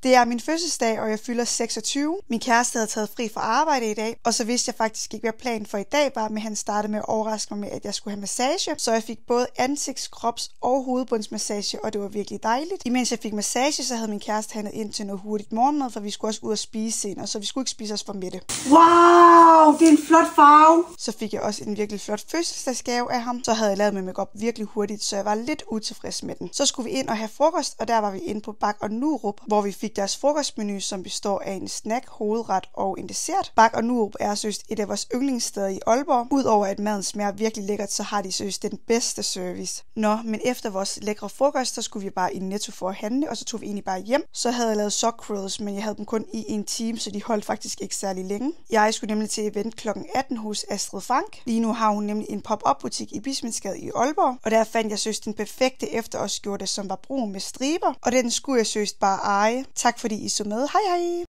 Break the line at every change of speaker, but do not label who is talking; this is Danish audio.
Det er min fødselsdag, og jeg fylder 26. Min kæreste havde taget fri fra arbejde i dag, og så vidste jeg faktisk ikke, hvad planen for i dag var, men han startede med at overraske mig med, at jeg skulle have massage. Så jeg fik både ansigts-, krops- og hovedbundsmassage, og det var virkelig dejligt. Imens jeg fik massage, så havde min kæreste handlet ind til noget hurtigt morgenmad, for vi skulle også ud og spise senere, så vi skulle ikke spise os for middag.
Wow, det er en flot farve!
Så fik jeg også en virkelig flot fødselsdagsgave af ham. Så havde jeg lavet min makeup virkelig hurtigt, så jeg var lidt utilfreds med den. Så skulle vi ind og have frokost, og der var vi inde på Bak og Nurup, hvor vi fik deres frokostmenu, som består af en snack, hovedret og en dessert. Bak og Nurup er søst et af vores yndlingssteder i Aalborg. Udover at maden smager virkelig lækkert, så har de søst den bedste service. Nå, men efter vores lækre frokost, så skulle vi bare i Netto for at handle, og så tog vi egentlig bare hjem. Så havde jeg lavet sock rolls, men jeg havde dem kun i en time, så de holdt faktisk ikke særlig længe. Jeg skulle nemlig til event kl. 18 hos Astrid Frank. Lige nu har hun nemlig en pop-up butik i Bismensgade i Aalborg, og der fandt jeg søst den perfekte efterårsskjorte, som var brun med striber, og den skulle jeg søst bare eje. Tak fordi I så med. Hej hej!